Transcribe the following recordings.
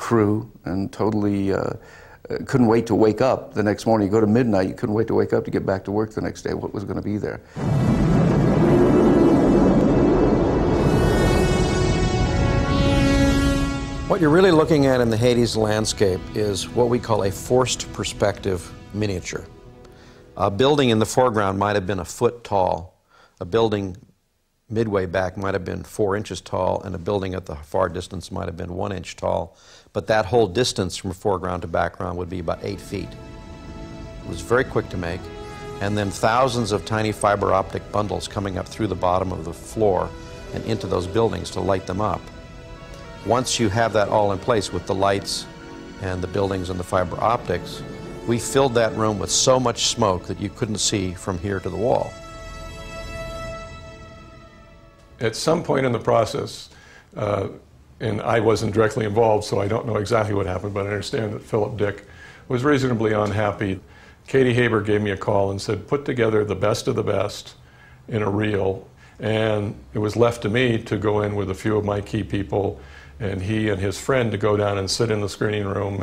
crew and totally couldn't wait to wake up the next morning. You go to midnight, you couldn't wait to wake up to get back to work the next day, what was going to be there. What you're really looking at in the Hades landscape is what we call a forced perspective miniature. A building in the foreground might have been a foot tall. A building midway back might have been 4 inches tall, and a building at the far distance might have been 1 inch tall. But that whole distance from foreground to background would be about 8 feet. It was very quick to make, and then thousands of tiny fiber optic bundles coming up through the bottom of the floor and into those buildings to light them up. Once you have that all in place with the lights and the buildings and the fiber optics, we filled that room with so much smoke that you couldn't see from here to the wall. At some point in the process, and I wasn't directly involved, so I don't know exactly what happened, but I understand that Philip Dick was reasonably unhappy. Katie Haber gave me a call and said, put together the best of the best in a reel, and it was left to me to go in with a few of my key people, and he and his friend to go down and sit in the screening room,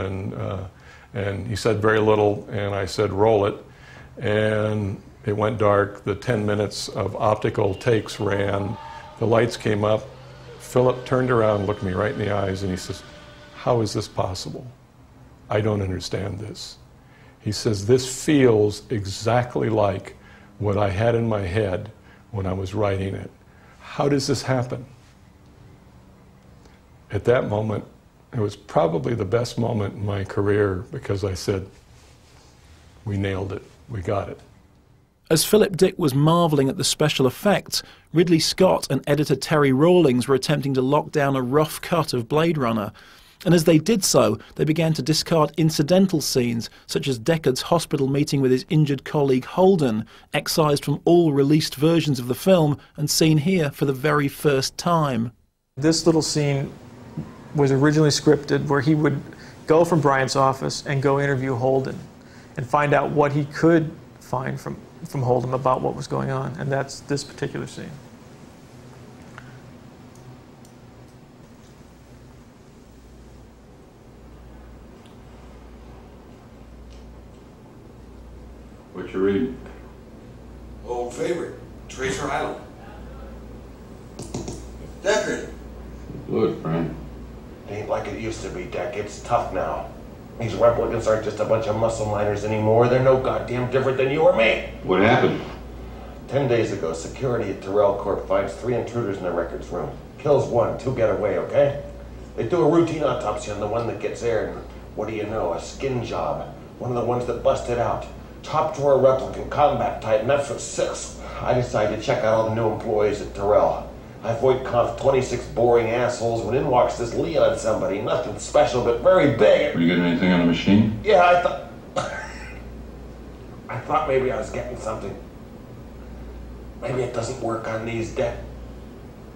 and he said very little, and I said, roll it, and it went dark. The 10 minutes of optical takes ran. The lights came up. Philip turned around, looked me right in the eyes, and he says, how is this possible? I don't understand this. He says, this feels exactly like what I had in my head when I was writing it. How does this happen? At that moment, it was probably the best moment in my career because I said, we nailed it, we got it. As Philip Dick was marvelling at the special effects, Ridley Scott and editor Terry Rawlings were attempting to lock down a rough cut of Blade Runner. And as they did so, they began to discard incidental scenes, such as Deckard's hospital meeting with his injured colleague Holden, excised from all released versions of the film and seen here for the very first time. This little scene was originally scripted where he would go from Bryant's office and go interview Holden and find out what he could find from Holden about what was going on, and that's this particular scene. What you reading? Old favorite, Tracer Island. Deckard. Good, friend. Ain't like it used to be, Deck. It's tough now. These replicants aren't just a bunch of muscle miners anymore. They're no goddamn different than you or me. What happened? 10 days ago, security at Tyrell Corp finds 3 intruders in the records room. Kills 1, 2 get away, okay? They do a routine autopsy on the one that gets aired, and what do you know, a skin job. One of the ones that busted out. Top drawer replicant, combat type, and that's for 6. I decided to check out all the new employees at Tyrell. I void conf 26 boring assholes when in walks this Leon somebody. Nothing special, but very big. Were you getting anything on the machine? Yeah, I thought maybe I was getting something. Maybe it doesn't work on these Deck.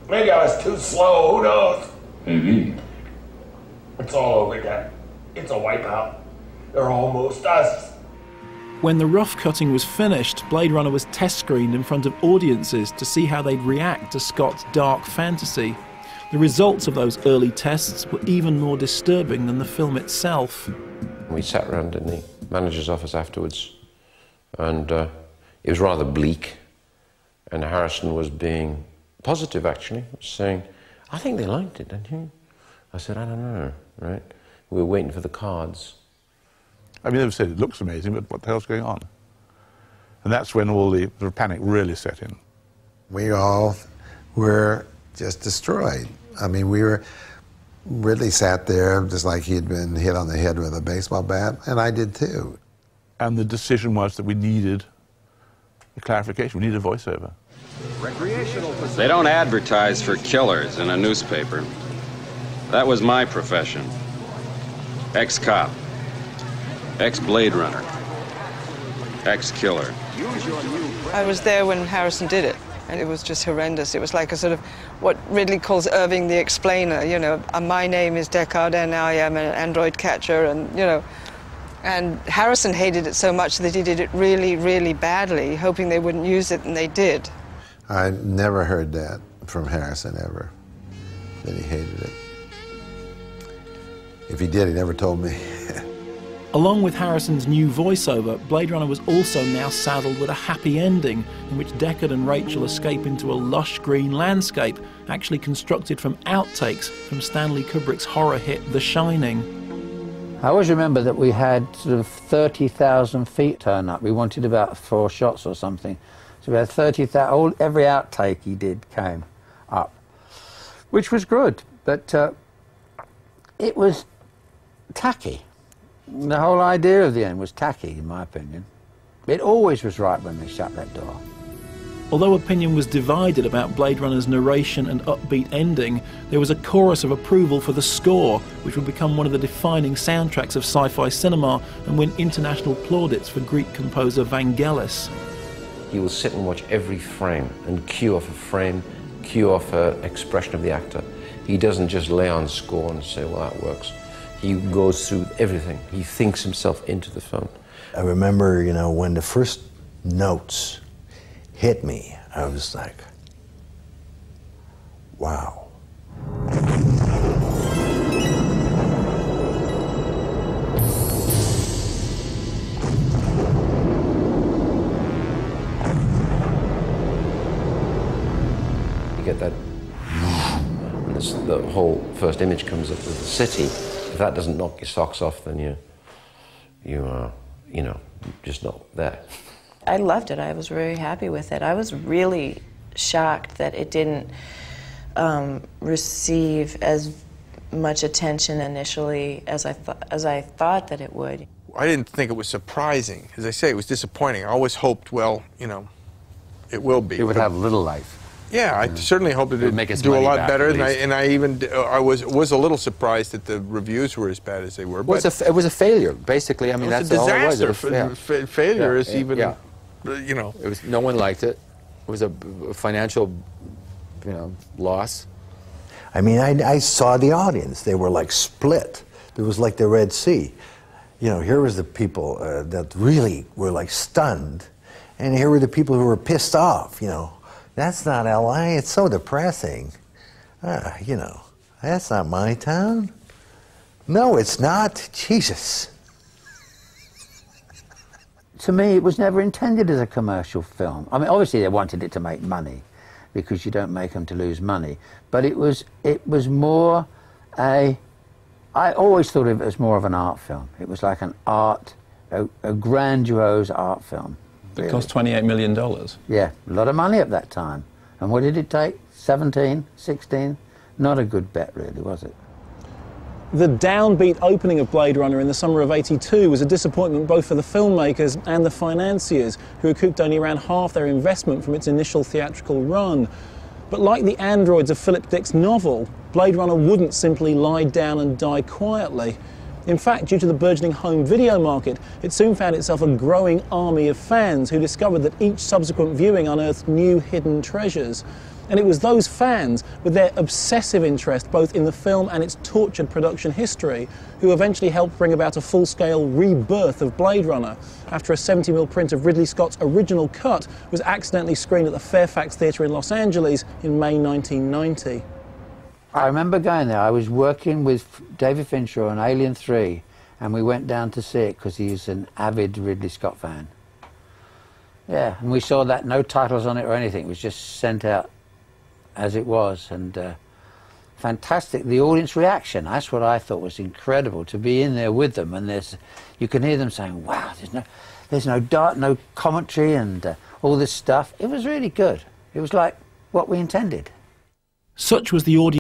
Maybe I was too slow, who knows? Maybe. It's all over, Deck. It's a wipeout. They're almost us. When the rough cutting was finished, Blade Runner was test screened in front of audiences to see how they'd react to Scott's dark fantasy. The results of those early tests were even more disturbing than the film itself. We sat around in the manager's office afterwards, and it was rather bleak, and Harrison was being positive, actually, saying, I think they liked it, didn't you? I said, I don't know, right? We were waiting for the cards. I mean, they've said it looks amazing, but what the hell's going on? And that's when all the panic really set in. We all were just destroyed. I mean, Ridley sat there just like he'd been hit on the head with a baseball bat, and I did too. And the decision was that we needed a clarification, we needed a voiceover. They don't advertise for killers in a newspaper. That was my profession. Ex-cop. Ex-Blade Runner. Ex-killer. I was there when Harrison did it, and it was just horrendous. It was like a sort of what Ridley calls Irving the Explainer, you know. My name is Deckard, and I am an android catcher, and, you know. And Harrison hated it so much that he did it really, really badly, hoping they wouldn't use it, and they did. I never heard that from Harrison, ever, that he hated it. If he did, he never told me. Along with Harrison's new voiceover, Blade Runner was also now saddled with a happy ending in which Deckard and Rachel escape into a lush green landscape, actually constructed from outtakes from Stanley Kubrick's horror hit The Shining. I always remember that we had sort of 30,000 feet turn up. We wanted about 4 shots or something. So we had 30,000, every outtake he did came up, which was good, but it was tacky. The whole idea of the end was tacky, in my opinion. It always was right when they shut that door. Although opinion was divided about Blade Runner's narration and upbeat ending, there was a chorus of approval for the score, which would become one of the defining soundtracks of sci-fi cinema and win international plaudits for Greek composer Vangelis. He will sit and watch every frame and cue off a frame, cue off an expression of the actor. He doesn't just lay on score and say, well, that works. He goes through everything. He thinks himself into the film. I remember, you know, when the first notes hit me, I was like, wow. You get that, and the whole first image comes up with the city. If that doesn't knock your socks off, then you are, you know, just not there. I loved it. I was very happy with it. I was really shocked that it didn't receive as much attention initially as I thought that it would. I didn't think it was surprising. As I say, it was disappointing. I always hoped, well, you know, it will be. It would have little life. Yeah, I certainly hoped it would do a lot better, and I was a little surprised that the reviews were as bad as they were. Well, it was a failure, basically. I mean, that's all it was. It was a disaster. Failure is even, you know. It was, no one liked it. It was a financial, you know, loss. I mean, I saw the audience. They were like split. It was like the Red Sea. You know, here was the people that really were like stunned, and here were the people who were pissed off, you know. That's not LA, it's so depressing. You know, that's not my town. No, it's not. Jesus. To me, it was never intended as a commercial film. I mean, obviously they wanted it to make money, because you don't make them to lose money. But it was more I always thought of it as more of an art film. It was like an art, a grandiose art film. It cost $28 million. Yeah, a lot of money at that time. And what did it take? 17, 16? Not a good bet, really, was it? The downbeat opening of Blade Runner in the summer of '82 was a disappointment both for the filmmakers and the financiers, who recouped only around half their investment from its initial theatrical run. But like the androids of Philip Dick's novel, Blade Runner wouldn't simply lie down and die quietly. In fact, due to the burgeoning home video market, it soon found itself a growing army of fans who discovered that each subsequent viewing unearthed new hidden treasures. And it was those fans, with their obsessive interest both in the film and its tortured production history, who eventually helped bring about a full-scale rebirth of Blade Runner, after a 70mm print of Ridley Scott's original cut was accidentally screened at the Fairfax Theatre in Los Angeles in May 1990. I remember going there. I was working with David Fincher on Alien 3, and we went down to see it because he's an avid Ridley Scott fan. Yeah, and we saw that, no titles on it or anything. It was just sent out as it was, and fantastic. The audience reaction, that's what I thought was incredible, to be in there with them, and you can hear them saying, wow, there's no commentary and all this stuff. It was really good. It was like what we intended. Such was the audience